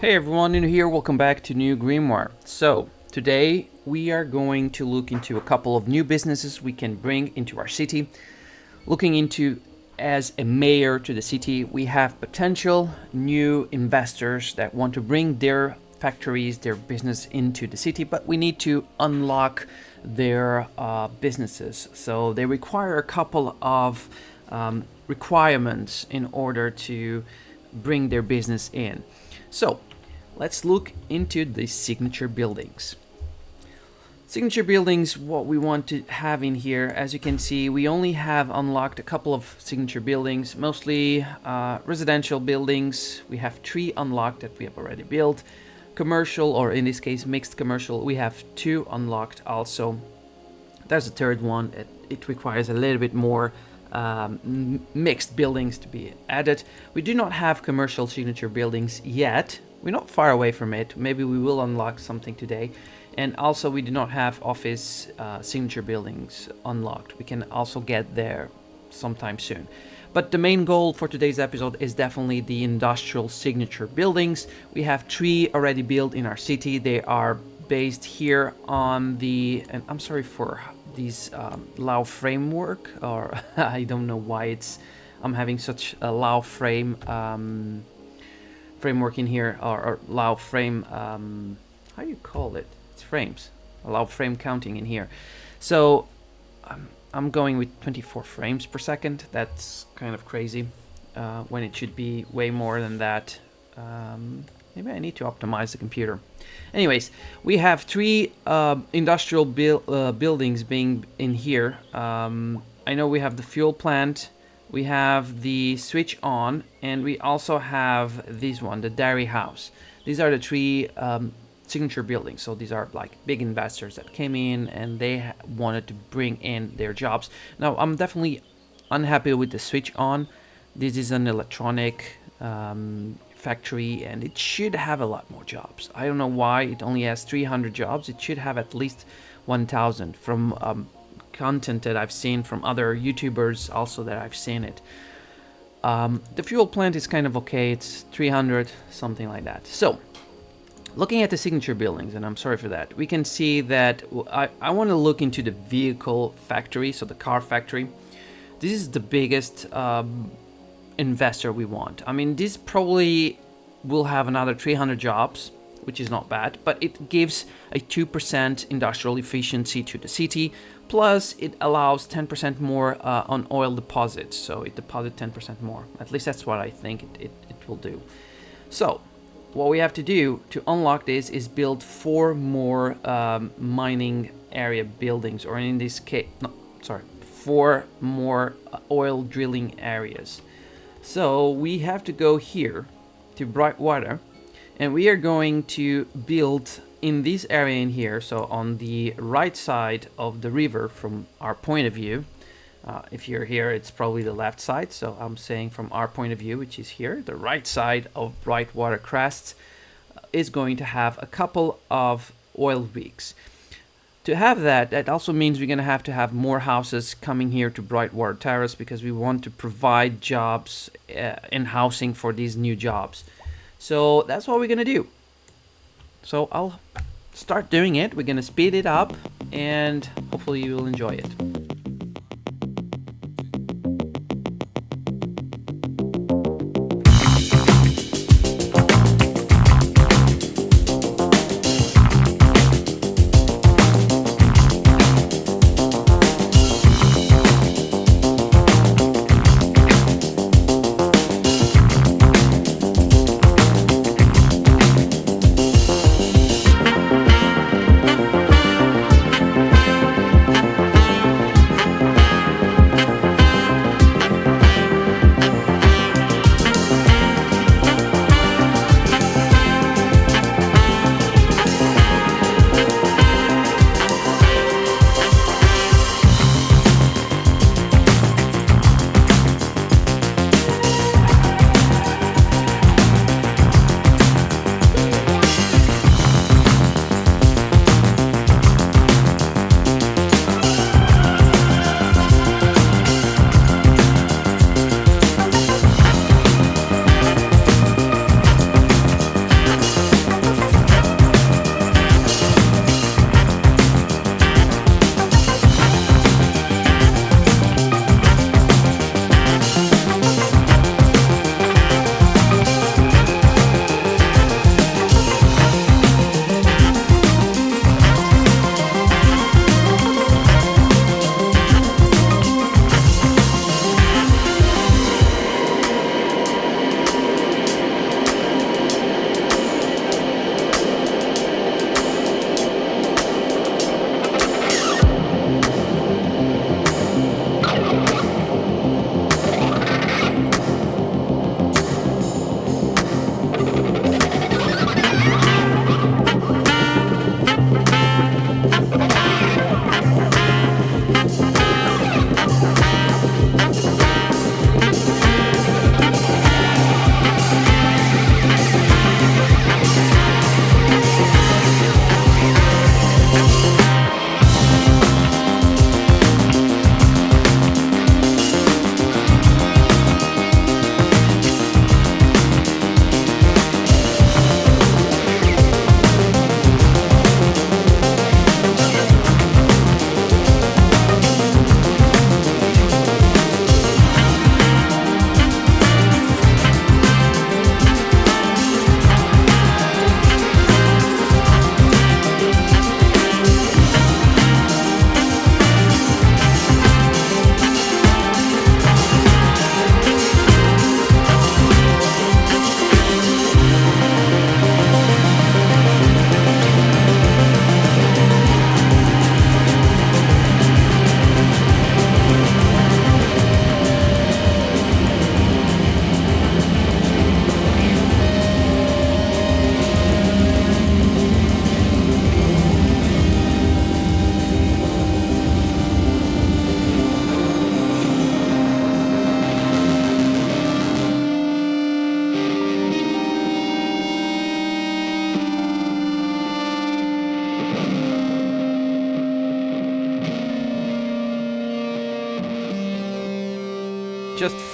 Hey everyone, Nuno here, welcome back to New Grimoire. So, today we are going to look into a couple of new businesses we can bring into our city. Looking into as a mayor to the city, we have potential new investors that want to bring their factories, their business into the city, but we need to unlock their businesses. So they require a couple of requirements in order to bring their business in. So let's look into the signature buildings. Signature buildings, what we want to have in here, as you can see, we only have unlocked a couple of signature buildings, mostly residential buildings. We have 3 unlocked that we have already built. Commercial, or in this case mixed commercial, we have 2 unlocked also. There's a third one. It requires a little bit more mixed buildings to be added. We do not have commercial signature buildings yet. We're not far away from it. Maybe we will unlock something today. And also we do not have office signature buildings unlocked. We can also get there sometime soon. But the main goal for today's episode is definitely the industrial signature buildings. We have 3 already built in our city. They are based here on the, and I'm sorry for these Lao framework, or I don't know why I'm having such a Lao framework in here, or Lao frame, how do you call it? It's frames, allow frame counting in here. So I'm going with 24 frames per second. That's kind of crazy when it should be way more than that. Maybe I need to optimize the computer. Anyways, we have 3 industrial buildings being in here. I know we have the fuel plant, we have the switch on, and we also have this one, the dairy house. These are the 3 signature buildings. So these are like big investors that came in and they wanted to bring in their jobs. Now I'm definitely unhappy with the switch on. This is an electronic factory and it should have a lot more jobs. I don't know why it only has 300 jobs. It should have at least 1,000 from content that I've seen from other YouTubers also that I've seen it. The fuel plant is kind of okay. It's 300, something like that. So looking at the signature buildings, and I'm sorry for that, we can see that I want to look into the vehicle factory, so the car factory. This is the biggest investor we want. I mean, this probably will have another 300 jobs, which is not bad, but it gives a 2% industrial efficiency to the city, plus it allows 10% more on oil deposits, so it deposits 10% more. At least that's what I think it will do. So what we have to do to unlock this is build 4 more mining area buildings, or in this case, 4 more oil drilling areas. So we have to go here to Brightwater, and we are going to build in this area in here, so on the right side of the river from our point of view. If you're here, it's probably the left side, so I'm saying from our point of view, which is here, the right side of Brightwater Crests is going to have a couple of oil rigs. To have that also means we're going to have more houses coming here to Brightwater Terrace, because we want to provide jobs and housing for these new jobs. So that's what we're going to do. So I'll start doing it. We're going to speed it up and hopefully you will enjoy it.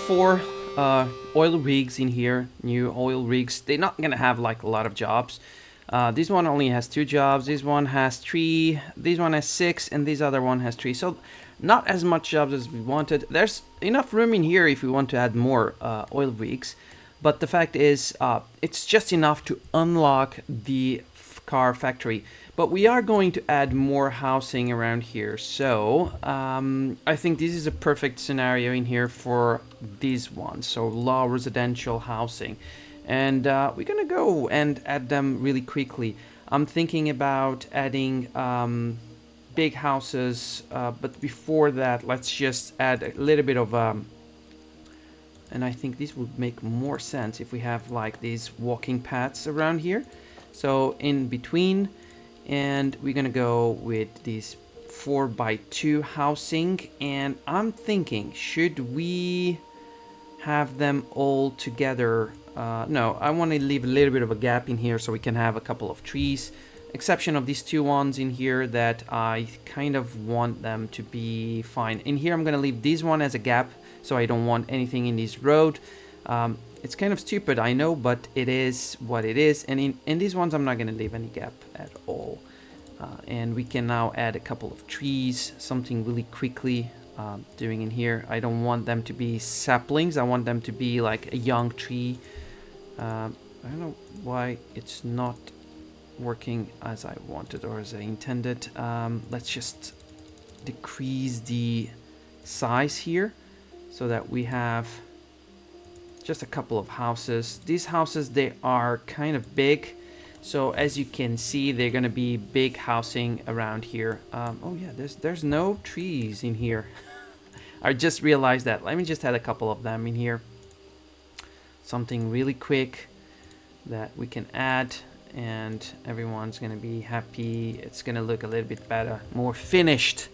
4 oil rigs in here, new oil rigs. They're not gonna have like a lot of jobs. This one only has 2 jobs, this one has 3, this one has 6, and this other one has 3. So not as much jobs as we wanted. There's enough room in here if we want to add more oil rigs. But the fact is, it's just enough to unlock the car factory. But we are going to add more housing around here. So I think this is a perfect scenario in here for these ones. So low residential housing. And we're gonna go and add them really quickly. I'm thinking about adding big houses, but before that, let's just add a little bit of and I think this would make more sense if we have like these walking paths around here. So in between, and we're gonna go with these 4x2 housing. And I'm thinking, should we have them all together? No, I want to leave a little bit of a gap in here so we can have a couple of trees. Exception of these 2 ones in here that I kind of want them to be fine. In here I'm gonna leave this one as a gap, so I don't want anything in this road. It's kind of stupid, I know, but it is what it is. And in these ones I'm not gonna leave any gap at all. And we can now add a couple of trees, something really quickly doing in here. I don't want them to be saplings, I want them to be like a young tree. I don't know why it's not working as I wanted or as I intended. Let's just decrease the size here so that we have just a couple of houses. These houses, they are kind of big, so as you can see, they're gonna be big housing around here. Oh yeah, there's no trees in here. I just realized that. Let me just add a couple of them in here. Something really quick that we can add, and everyone's gonna be happy. It's gonna look a little bit better, more finished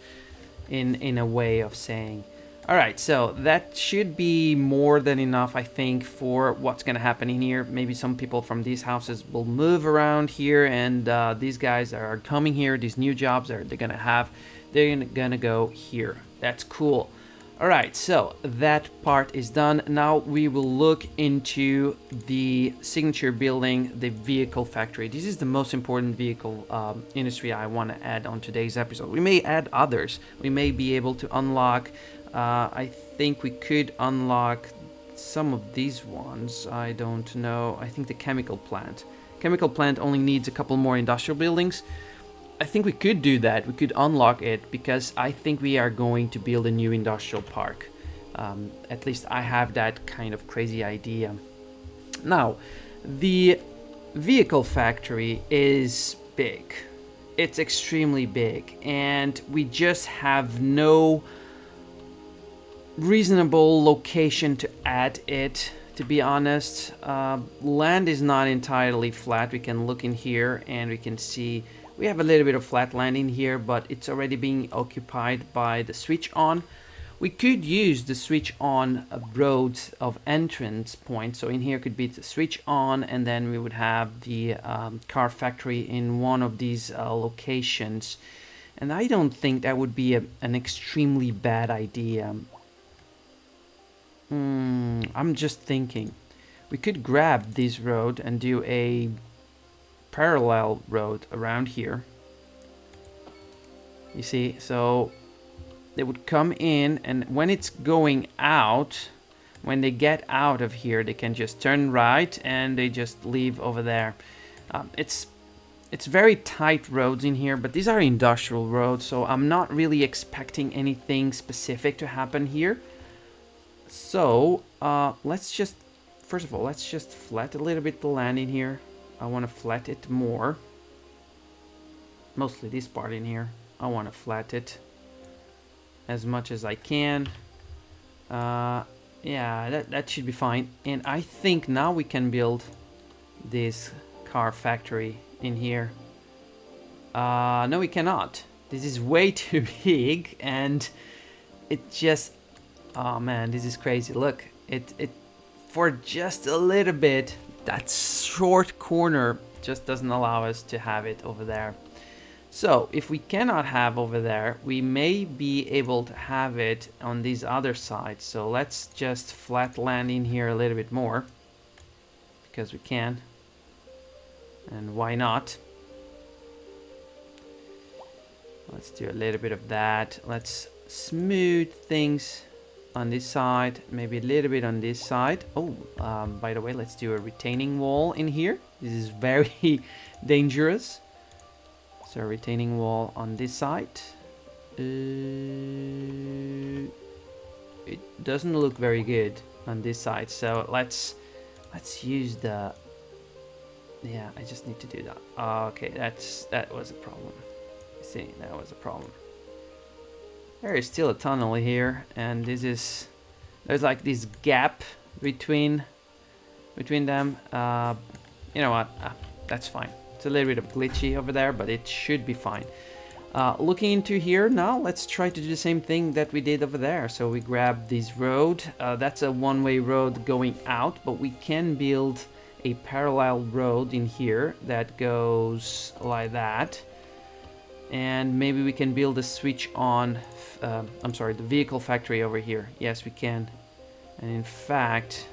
in a way of saying. All right, so that should be more than enough, I think, for what's gonna happen in here. Maybe some people from these houses will move around here, and these guys are coming here. These new jobs they're gonna go here. That's cool. All right, so that part is done. Now we will look into the signature building, the vehicle factory. This is the most important vehicle industry I want to add on today's episode. We may add others. We may be able to unlock, I think we could unlock some of these ones. I don't know. I think the chemical plant. Chemical plant only needs a couple more industrial buildings. I think we could do that. We could unlock it because I think we are going to build a new industrial park. At least I have that kind of crazy idea. Now, the vehicle factory is big. It's extremely big, and we just have no reasonable location to add it. To be honest, land is not entirely flat. We can look in here and we can see we have a little bit of flat land in here, but it's already being occupied by the switch on. We could use the switch on roads of entrance point. So in here could be the switch on, and then we would have the car factory in one of these locations. And I don't think that would be an extremely bad idea. I'm just thinking we could grab this road and do a parallel road around here. You see, so they would come in, and when it's going out, when they get out of here, they can just turn right and they just leave over there. It's very tight roads in here, but these are industrial roads, so I'm not really expecting anything specific to happen here. So let's just, first of all, let's just flat a little bit the land in here. I want to flat it more. Mostly this part in here. I want to flat it as much as I can. Yeah, that should be fine. And I think now we can build this car factory in here. No, we cannot. This is way too big, and it just, oh man, this is crazy. Look, it for just a little bit, that short corner just doesn't allow us to have it over there. So if we cannot have over there, we may be able to have it on these other sides. So let's just flat land in here a little bit more, because we can. And why not? Let's do a little bit of that. Let's smooth things on this side, maybe a little bit on this side. Oh, by the way, let's do a retaining wall in here. This is very dangerous. So a retaining wall on this side. It doesn't look very good on this side. So let's use the. Yeah, I just need to do that. Okay, that was a problem. See, that was a problem. There is still a tunnel here, and there's like this gap between them. You know what? That's fine. It's a little bit of glitchy over there, but it should be fine. Looking into here now, let's try to do the same thing that we did over there. So we grab this road. That's a one-way road going out, but we can build a parallel road in here that goes like that. And maybe we can build a switch on, I'm sorry, the vehicle factory over here. Yes, we can. And in fact,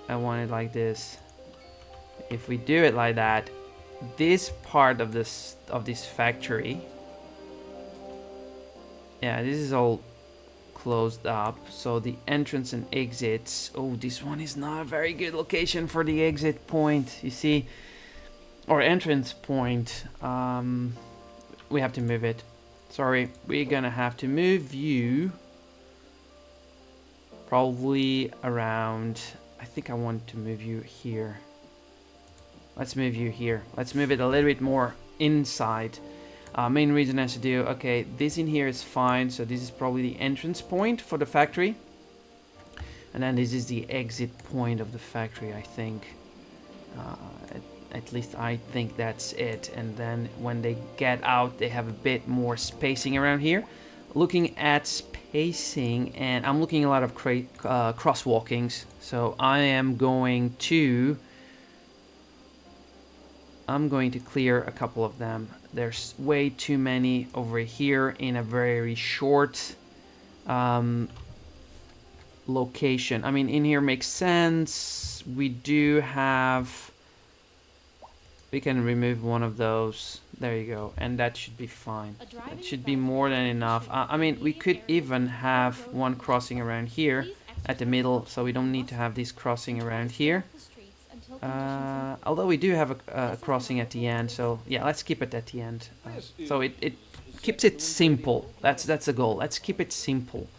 I want it like this. If we do it like that, this part of this factory, yeah, this is all closed up, so the entrance and exits. Oh, this one is not a very good location for the exit point, you see, or entrance point. We have to move it. Sorry, we're gonna have to move you probably around. I think I want to move you here. Let's move you here. Let's move it a little bit more inside. Main reason has to do, okay, this in here is fine, so this is probably the entrance point for the factory, and then this is the exit point of the factory, I think. At least I think that's it. And then when they get out, they have a bit more spacing around here. Looking at spacing, and I'm looking a lot of crosswalkings, so I'm going to clear a couple of them. There's way too many over here in a very short location. I mean, in here makes sense. We can remove one of those. There you go. And that should be fine. That should be more than enough. I mean, we could even have one crossing around here at the middle, so we don't need to have this crossing around here. Although we do have a crossing at the end, so yeah, let's keep it at the end. So it keeps it simple. That's the goal. Let's keep it simple.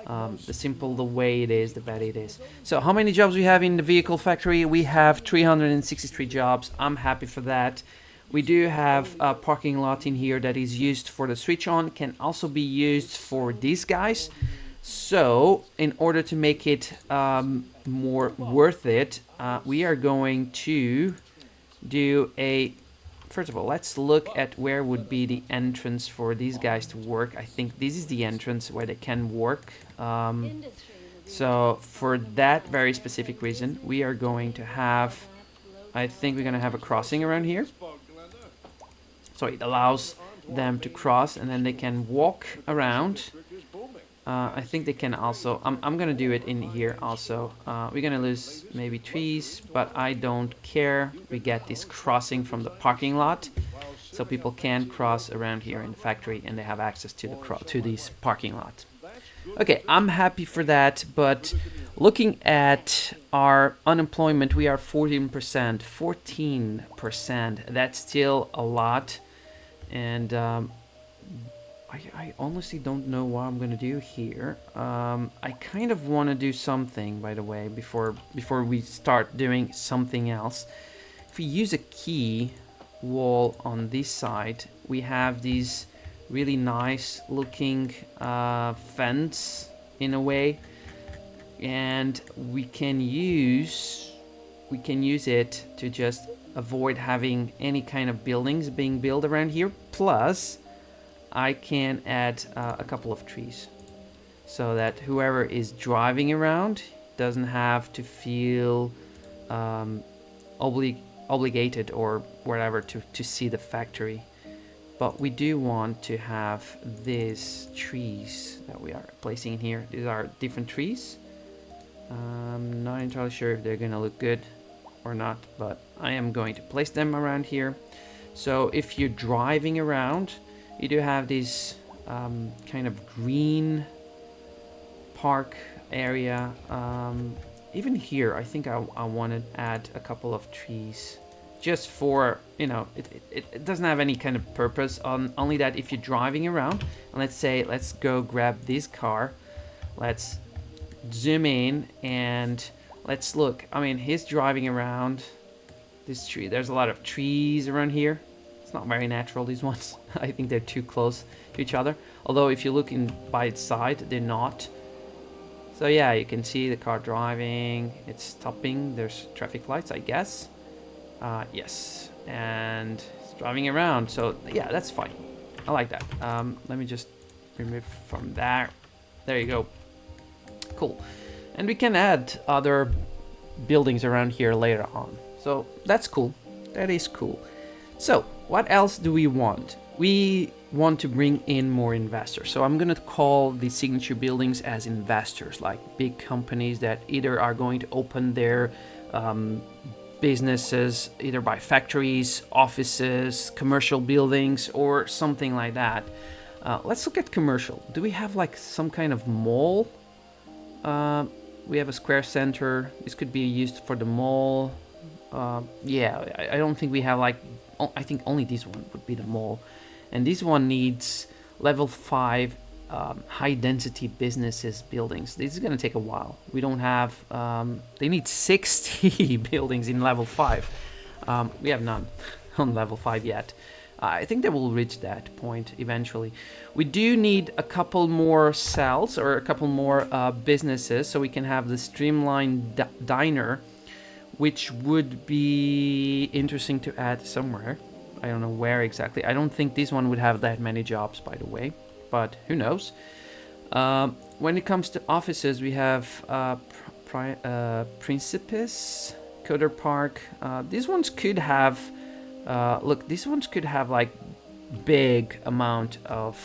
The way it is, the better it is. So how many jobs we have in the vehicle factory? We have 363 jobs. I'm happy for that. We do have a parking lot in here that is used for the switch on. Can also be used for these guys. So in order to make it more worth it, we are going to do a... First of all, let's look at where would be the entrance for these guys to work. I think this is the entrance where they can work. So for that very specific reason, we are going to have... I think we're going to have a crossing around here. So it allows them to cross, and then they can walk around. I think they can also... I'm going to do it in here also. We're going to lose maybe trees, but I don't care. We get this crossing from the parking lot. So people can cross around here in the factory, and they have access to this parking lot. Okay, I'm happy for that, but looking at our unemployment, we are 14%. 14%. That's still a lot. And... I honestly don't know what I'm gonna do here. I kind of want to do something, by the way, before we start doing something else. If we use a key wall on this side, we have these really nice looking fence in a way, and we can use it to just avoid having any kind of buildings being built around here. Plus, I can add a couple of trees so that whoever is driving around doesn't have to feel obligated or whatever to see the factory. But we do want to have these trees that we are placing in here. These are different trees. I'm not entirely sure if they're gonna look good or not, but I am going to place them around here. So if you're driving around, you do have this kind of green park area. Even here, I think I want to add a couple of trees just for, you know, it doesn't have any kind of purpose, only that if you're driving around, and let's go grab this car, let's zoom in and let's look. I mean, he's driving around this tree. There's a lot of trees around here. It's not very natural, these ones. I think they're too close to each other. Although if you look in by its side, they're not. So yeah, you can see the car driving. It's stopping. There's traffic lights, I guess. Yes, and it's driving around. So yeah, that's fine. I like that. Let me just remove from there. There you go. Cool. And we can add other buildings around here later on. So that's cool. That is cool. So what else do we want? We want to bring in more investors. So I'm going to call the signature buildings as investors, like big companies that either are going to open their businesses, either by factories, offices, commercial buildings, or something like that. Let's look at commercial. Do we have like some kind of mall? We have a square center. This could be used for the mall. Yeah, I don't think we have like, I think only this one would be the mall. And this one needs level 5 high density businesses buildings. This is going to take a while. We don't have, they need 60 buildings in level 5. We have none on level 5 yet. I think they will reach that point eventually. We do need a couple more cells or a couple more businesses so we can have the streamlined diner, which would be interesting to add somewhere. I don't know where exactly. I don't think this one would have that many jobs, by the way, but who knows. When it comes to offices, we have Principes, Coder Park. These ones could have, look, these ones could have like big amount of,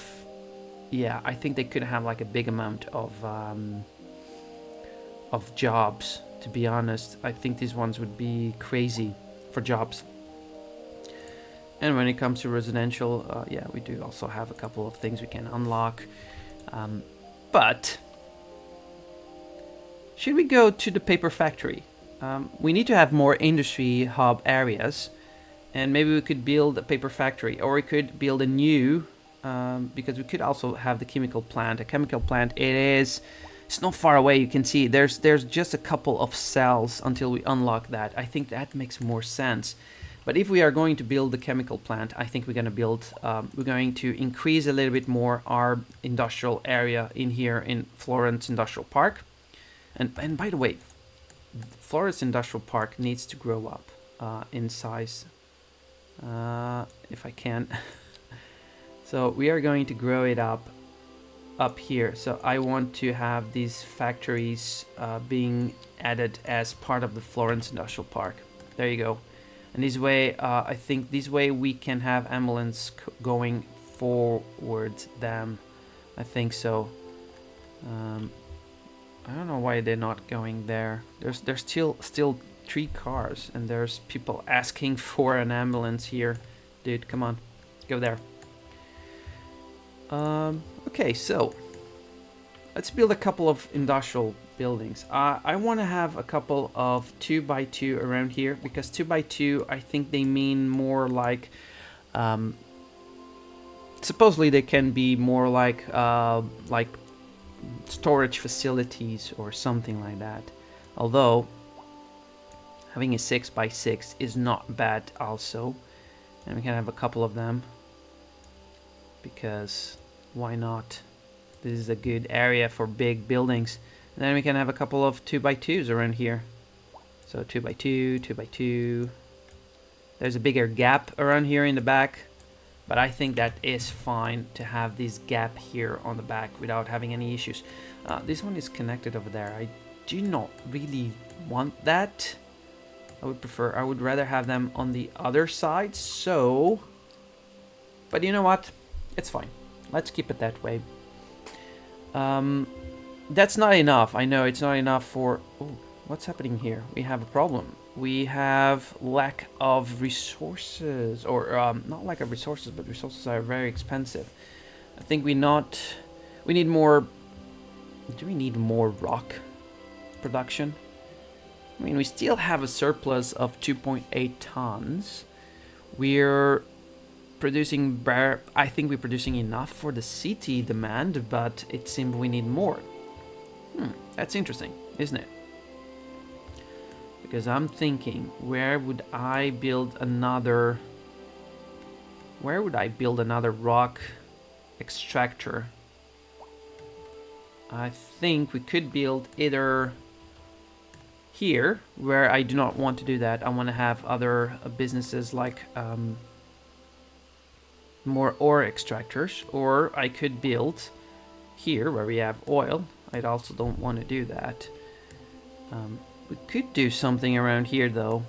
yeah, I think they could have like a big amount of jobs, to be honest. I think these ones would be crazy for jobs. And when it comes to residential, yeah, we do also have a couple of things we can unlock. But should we go to the paper factory? We need to have more industry hub areas, and maybe we could build a paper factory, or we could build a new, because we could also have the chemical plant. A chemical plant, it's not far away. You can see there's just a couple of cells until we unlock that. I think that makes more sense. But if we are going to build the chemical plant, I think we're going to increase a little bit more our industrial area in here in Florence Industrial Park. And by the way, Florence Industrial Park needs to grow up in size, if I can. So we are going to grow it up here. So I want to have these factories being added as part of the Florence Industrial Park. There you go. And this way, I think this way we can have ambulance going forward them. I think so. I don't know why they're not going there. There's still 3 cars, and there's people asking for an ambulance here. Dude, come on, go there. Okay, so let's build a couple of industrial buildings. I want to have a couple of 2x2 around here, because 2x2, I think they mean more like, supposedly they can be more like storage facilities or something like that. Although having a 6x6 is not bad also, and we can have a couple of them, because why not? This is a good area for big buildings. And then we can have a couple of 2x2s around here. So 2x2, 2x2. There's a bigger gap around here in the back, but I think that is fine to have this gap here on the back without having any issues. This one is connected over there. I do not really want that. I would rather have them on the other side, so... But you know what? It's fine. Let's keep it that way. That's not enough. I know it's not enough for... Oh, what's happening here? We have a problem. We have lack of resources. Or, not lack of resources, but resources are very expensive. I think we need more... Do we need more rock production? I mean, we still have a surplus of 2.8 tons. We're producing I think we're producing enough for the city demand, but it seems we need more. That's interesting, isn't it? Because I'm thinking, where would I build another rock extractor? I think we could build either here, where I do not want to do that. I want to have other businesses like more ore extractors, or I could build here where we have oil. I also don't want to do that. We could do something around here though.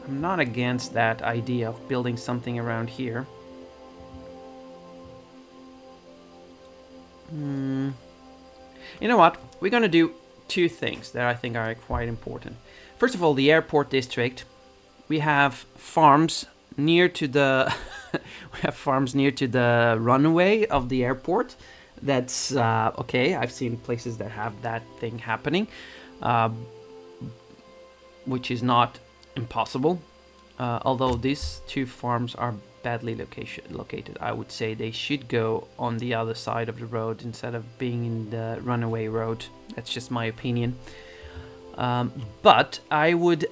I'm not against that idea of building something around here. You know what? We're gonna do two things that I think are quite important. First of all, the airport district. We have farms near to the runway of the airport. That's okay. I've seen places that have that thing happening, which is not impossible. Although these two farms are badly located, I would say they should go on the other side of the road instead of being in the runaway road. That's just my opinion. But I would.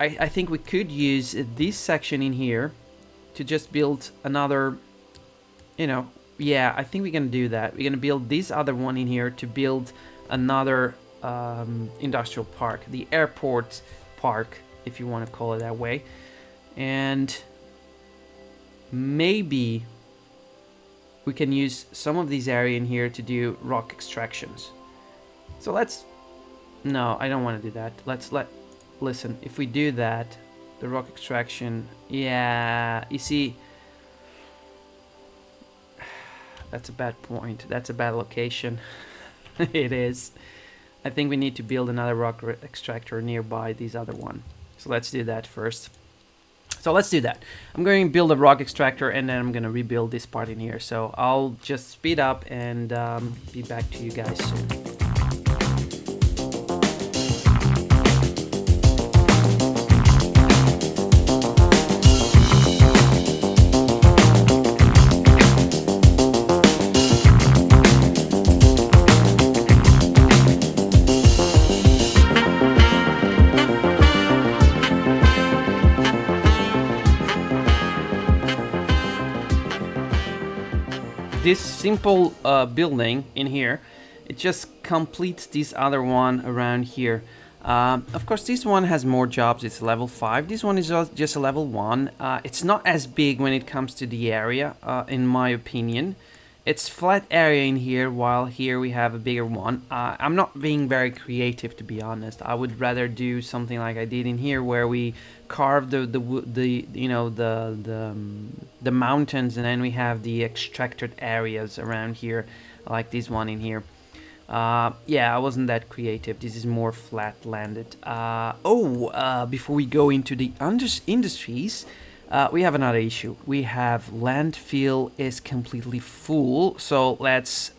I think we could use this section in here to just build another, yeah, I think we're going to do that. We're going to build this other one in here to build another industrial park, the airport park, if you want to call it that way. And maybe we can use some of these area in here to do rock extractions. So no, I don't want to do that. Listen, if we do that, the rock extraction, yeah, you see, that's a bad point. That's a bad location. It is. I think we need to build another rock extractor nearby these other one. So let's do that first. So let's do that. I'm going to build a rock extractor and then I'm going to rebuild this part in here. So I'll just speed up and be back to you guys soon. This simple building in here, it just completes this other one around here. Of course, this one has more jobs. It's level 5. This one is just a level 1. It's not as big when it comes to the area, in my opinion. It's flat area in here, while here we have a bigger one. I'm not being very creative, to be honest. I would rather do something like I did in here, where we carve the mountains, and then we have the extracted areas around here, like this one in here. Yeah, I wasn't that creative. This is more flat landed. Before we go into the industries, we have another issue. We have landfill is completely full, so let's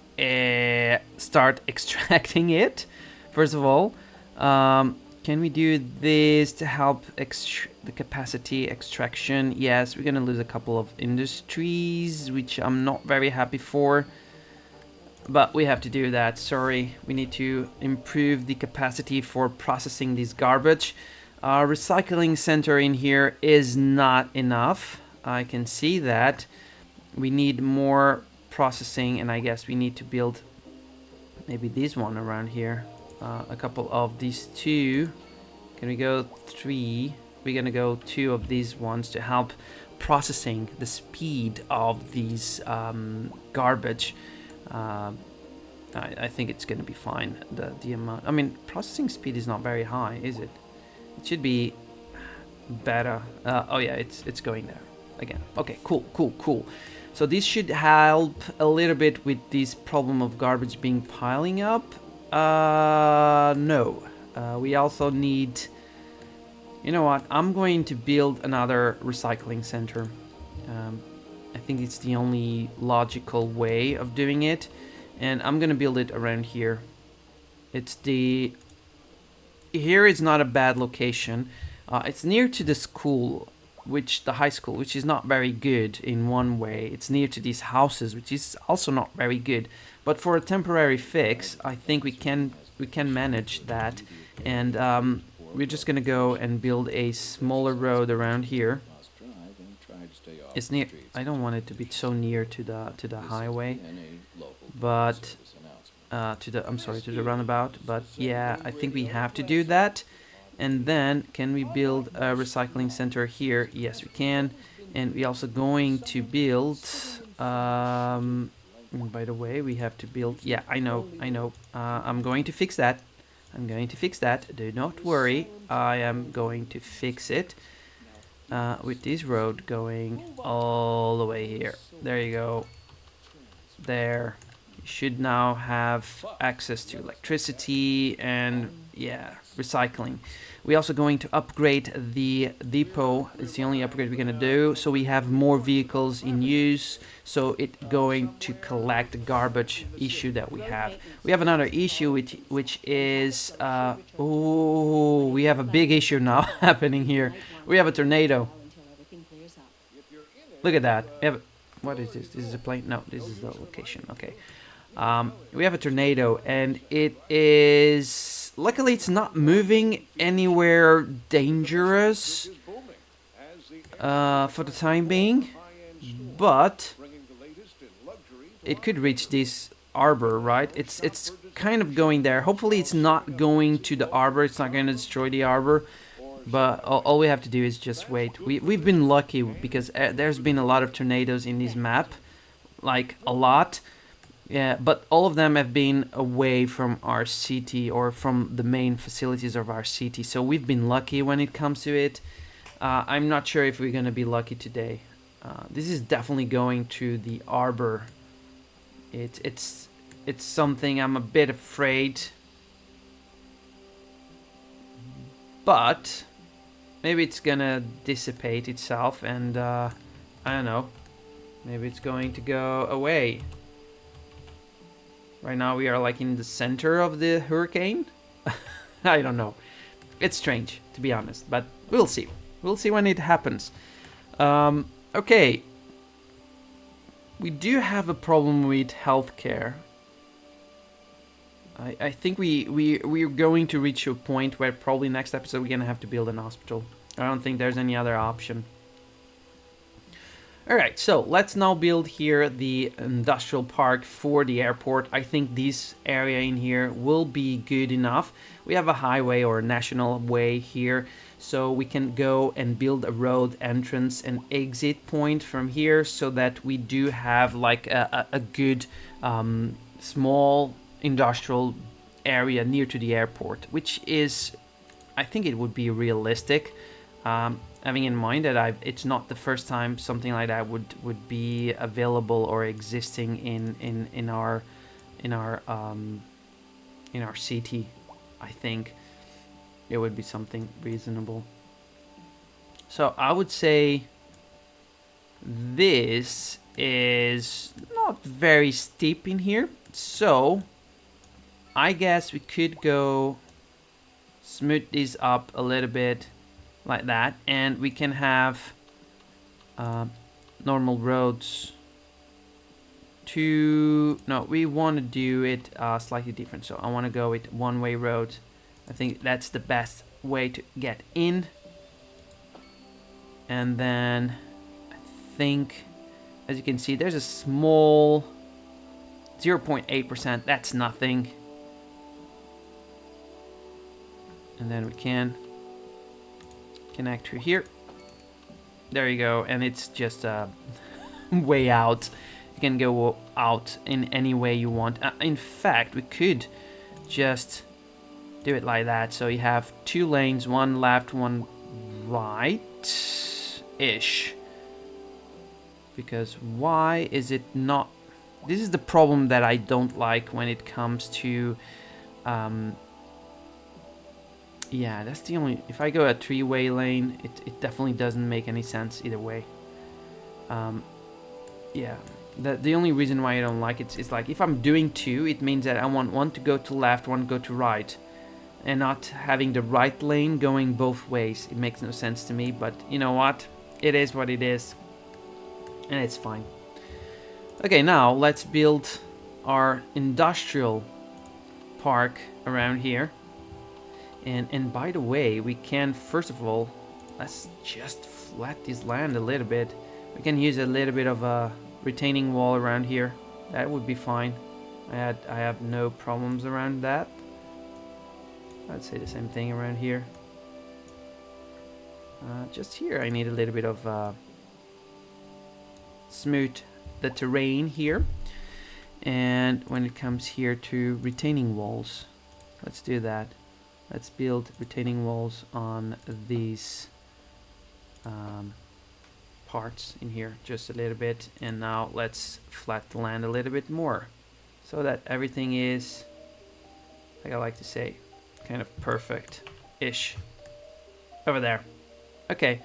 start extracting it. First of all, can we do this to help the capacity extraction? Yes, we're gonna lose a couple of industries, which I'm not very happy for, but we have to do that. Sorry, we need to improve the capacity for processing this garbage. Our recycling center in here is not enough. I can see that. We need more processing, and I guess we need to build maybe this one around here. A couple of these two. Can we go 3? We're gonna go 2 of these ones to help processing the speed of these garbage. I think it's going to be fine. The amount, I mean, processing speed is not very high, is it? It should be better. Oh yeah, it's going there again. Okay, cool. So this should help a little bit with this problem of garbage being piling up. No. We also need... You know what? I'm going to build another recycling center. I think it's the only logical way of doing it. And I'm going to build it around here. It's the... Here is not a bad location. It's near to the school, the high school, which is not very good in one way. It's near to these houses, which is also not very good. But for a temporary fix, I think we can manage that. And we're just gonna go and build a smaller road around here. It's near. I don't want it to be so near to the highway, but to the roundabout. But yeah, I think we have to do that. And then, can we build a recycling center here? Yes, we can. And we're also going to build... by the way, we have to build... Yeah, I know. I'm going to fix that. Do not worry. I am going to fix it. With this road going all the way here. There you go. There. You should now have access to electricity and, yeah, recycling. We're also going to upgrade the depot. It's the only upgrade we're going to do. So we have more vehicles in use. So it's going to collect the garbage issue that we have. We have another issue which is... oh, we have a big issue now happening here. We have a tornado. Look at that. What is this? This is a plane? No, this is the location. Okay. We have a tornado, and it is... Luckily, it's not moving anywhere dangerous for the time being, but it could reach this arbor, right? It's kind of going there. Hopefully, it's not going to the arbor. It's not going to destroy the arbor, but all we have to do is just wait. We've been lucky because there's been a lot of tornadoes in this map, like a lot. Yeah, but all of them have been away from our city or from the main facilities of our city. So we've been lucky when it comes to it. I'm not sure if we're going to be lucky today. This is definitely going to the arbor. It's something I'm a bit afraid. But maybe it's going to dissipate itself and I don't know. Maybe it's going to go away. Right now we are like in the center of the hurricane. I don't know. It's strange, to be honest, but we'll see. We'll see when it happens. Okay. We do have a problem with healthcare. I think we're going to reach a point where probably next episode we're going to have to build an hospital. I don't think there's any other option. Alright, so let's now build here the industrial park for the airport. I think this area in here will be good enough. We have a highway or a national way here, so we can go and build a road entrance and exit point from here so that we do have like a good small industrial area near to the airport, which is, I think it would be realistic. Having in mind that it's not the first time something like that would be available or existing in our city. I think it would be something reasonable. So I would say this is not very steep in here. So I guess we could go smooth these up a little bit. Like that, and we can have normal roads no, we want to do it slightly different, so I want to go with one-way roads. I think that's the best way to get in. And then I think, as you can see, there's a small 0.8%. That's nothing. And then we can connect through here. There you go, and it's just way out. You can go out in any way you want. In fact, we could just do it like that. So you have 2 lanes, one left, one right-ish. Because why is it not... This is the problem that I don't like when it comes to... yeah, that's the only... If I go a 3-way lane, it definitely doesn't make any sense either way. Yeah, the only reason why I don't like it is like if I'm doing 2, it means that I want one to go to left, one to go to right. And not having the right lane going both ways. It makes no sense to me, but you know what? It is what it is. And it's fine. Okay, now let's build our industrial park around here. And by the way, we can, first of all, let's just flat this land a little bit. We can use a little bit of a retaining wall around here. That would be fine. I have no problems around that. I'd say the same thing around here. Just here I need a little bit of smooth the terrain here. And when it comes here to retaining walls, let's do that. Let's build retaining walls on these parts in here just a little bit. And now let's flat the land a little bit more so that everything is, like I like to say, kind of perfect-ish over there. Okay,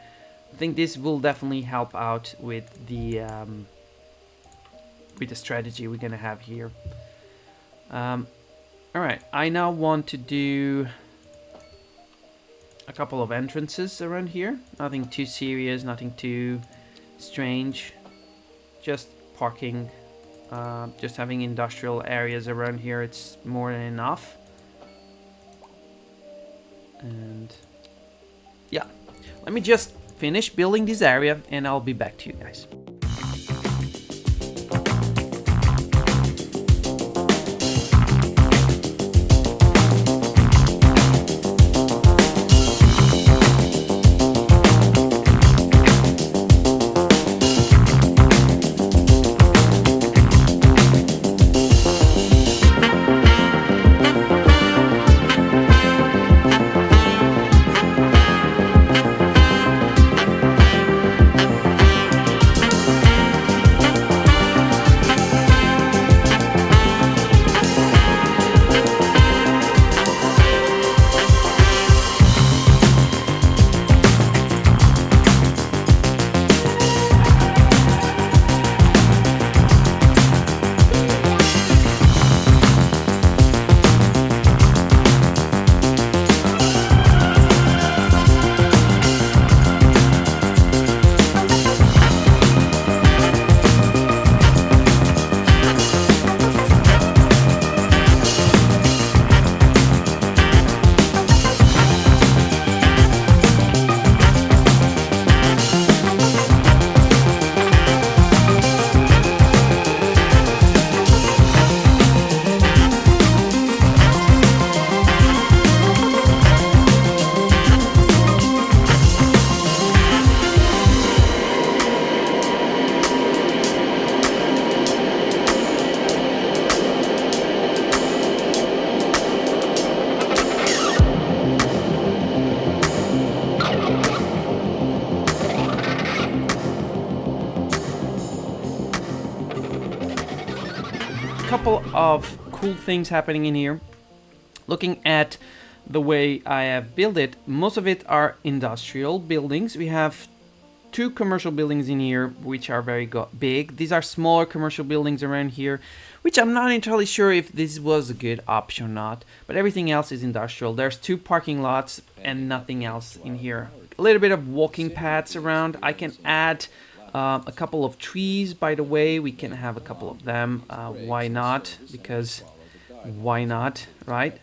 I think this will definitely help out with the strategy we're gonna have here. All right, I now want to do a couple of entrances around here. Nothing too serious, nothing too strange. Just parking, just having industrial areas around here. It's more than enough. And yeah, let me just finish building this area and I'll be back to you guys. Couple of cool things happening in here. Looking at the way I have built it, most of it are industrial buildings. We have 2 commercial buildings in here, which are very big. These are smaller commercial buildings around here, which I'm not entirely sure if this was a good option or not, but everything else is industrial. There's 2 parking lots and nothing else in here. A little bit of walking paths around. I can add a couple of trees, by the way. We can have a couple of them. Why not? Because why not, right?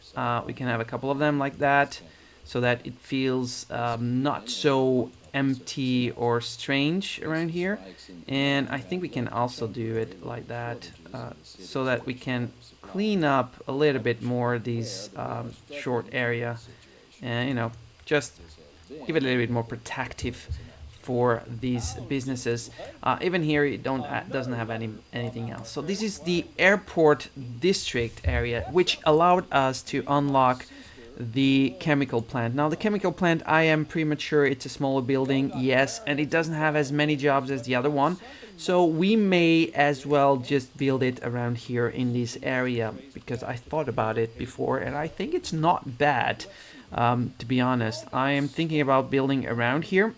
We can have a couple of them like that so that it feels not so empty or strange around here. And I think we can also do it like that so that we can clean up a little bit more these short area and, you know, just give it a little bit more protective for these businesses. Even here, it doesn't have anything else. So this is the airport district area, which allowed us to unlock the chemical plant. Now the chemical plant, I am pretty sure it's a smaller building, yes, and it doesn't have as many jobs as the other one. So we may as well just build it around here in this area, because I thought about it before and I think it's not bad. To be honest, I am thinking about building around here.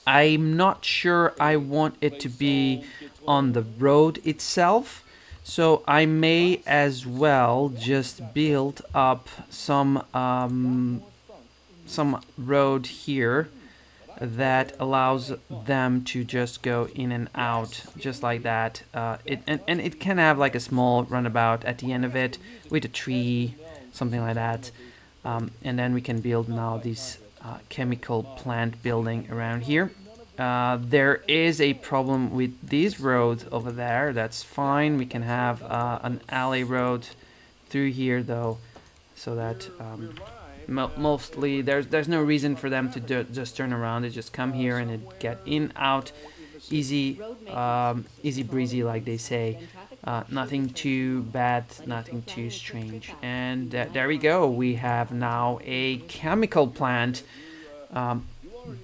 I'm not sure I want it to be on the road itself, so I may as well just build up some road here that allows them to just go in and out just like that. And it can have like a small runabout at the end of it with a tree, something like that. And then we can build now this chemical plant building around here. There is a problem with these roads over there. That's fine. We can have an alley road through here though, so that mostly there's no reason for them to just turn around. They just come here and it get in, out, easy breezy, like they say. Nothing too bad, nothing too strange. And there we go. We have now a chemical plant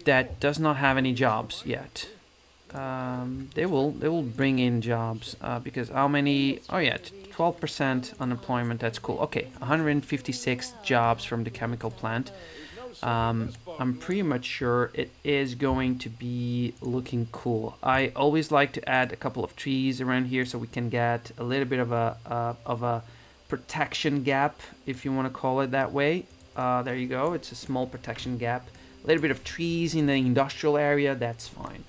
that does not have any jobs yet. They will bring in jobs because how many? Oh yeah, 12% unemployment. That's cool. Okay, 156 jobs from the chemical plant. I'm pretty much sure it is going to be looking cool. I always like to add a couple of trees around here so we can get a little bit of a protection gap, if you want to call it that way. There you go. It's a small protection gap. A little bit of trees in the industrial area. That's fine.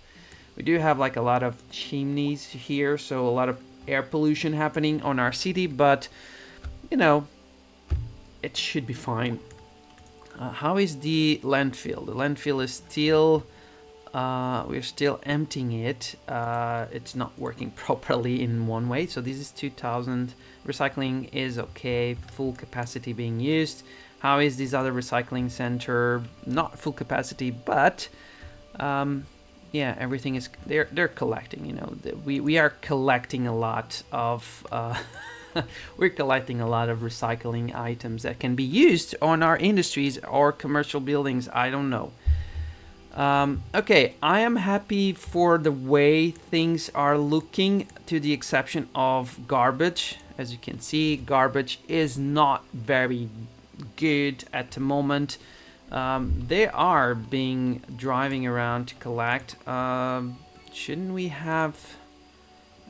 We do have like a lot of chimneys here, so a lot of air pollution happening on our city, but you know, it should be fine. How is the landfill? The landfill is still, we're still emptying it. It's not working properly in one way. So this is 2000. Recycling is okay. Full capacity being used. How is this other recycling center? Not full capacity, but yeah, everything is. They're collecting. You know, we are collecting a lot of. We're collecting a lot of recycling items that can be used on our industries or commercial buildings. I don't know. Okay, I am happy for the way things are looking, to the exception of garbage. As you can see, garbage is not very good at the moment. They are driving around to collect. Shouldn't we have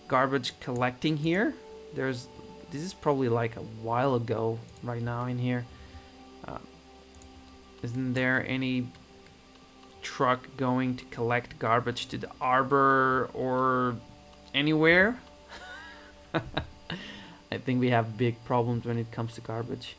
garbage collecting here? This is probably like a while ago right now in here. Isn't there any truck going to collect garbage to the arbor or anywhere? I think we have big problems when it comes to garbage.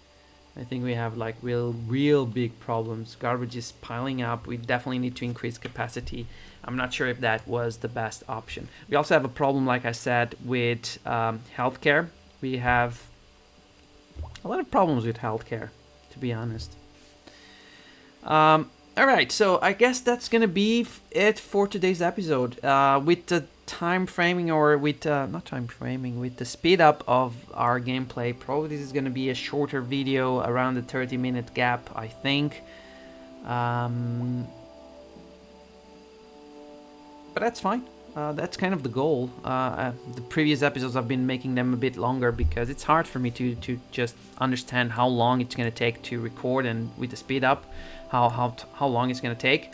I think we have like real big problems. Garbage is piling up. We definitely need to increase capacity. I'm not sure if that was the best option. We also have a problem, like I said, with healthcare. We have a lot of problems with healthcare, to be honest. All right, so I guess that's gonna be it for today's episode. With the time framing, or with not time framing, with the speed up of our gameplay, probably this is gonna be a shorter video, around the 30-minute gap, I think. But that's fine. That's kind of the goal. The previous episodes I've been making them a bit longer because it's hard for me to just understand how long it's going to take to record, and with the speed up, how long it's going to take.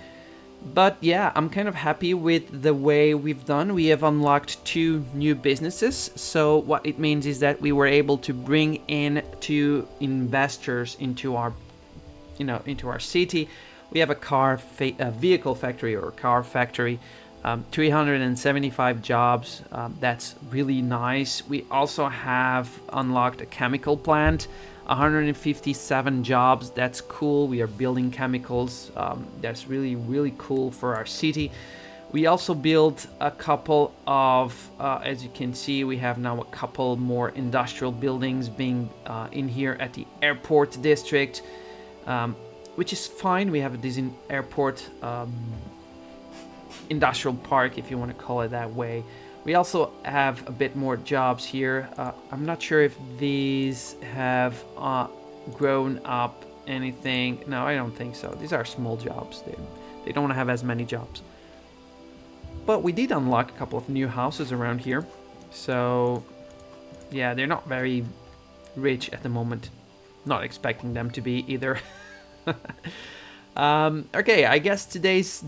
But yeah, I'm kind of happy with the way we've done. We have unlocked 2 new businesses. So what it means is that we were able to bring in 2 investors into our city. We have a vehicle factory, or car factory. 375 jobs. That's really nice. We also have unlocked a chemical plant. 157 jobs. That's cool. We are building chemicals. That's really cool for our city. We also built a couple of, as you can see, we have now a couple more industrial buildings being in here at the airport district, which is fine. We have a Disney airport industrial park, if you want to call it that way. We also have a bit more jobs here. I'm not sure if these have grown up anything. No, I don't think so. These are small jobs. They don't have as many jobs. But we did unlock a couple of new houses around here. So yeah, they're not very rich at the moment. Not expecting them to be either. Okay, I guess today's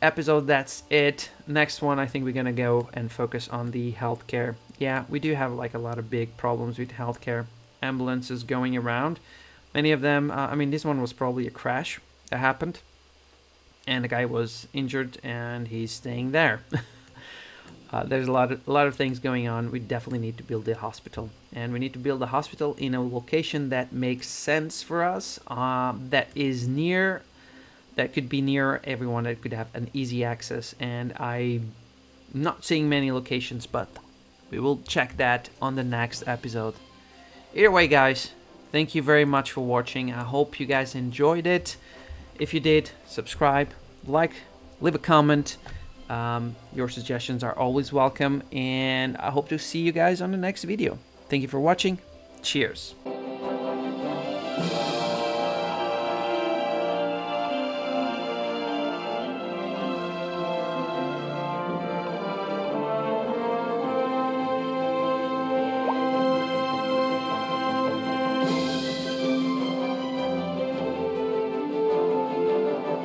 episode, that's it. Next one, I think we're gonna go and focus on the healthcare. Yeah, we do have like a lot of big problems with healthcare. Ambulances going around. Many of them, I mean, this one was probably a crash that happened. And the guy was injured and he's staying there. There's a lot of things going on. We definitely need to build a hospital, and we need to build a hospital in a location that makes sense for us. That could be near everyone. That could have an easy access. And I'm not seeing many locations, but we will check that on the next episode. Either way, guys, thank you very much for watching. I hope you guys enjoyed it. If you did, subscribe, like, leave a comment. Your suggestions are always welcome, and I hope to see you guys on the next video. Thank you for watching. Cheers.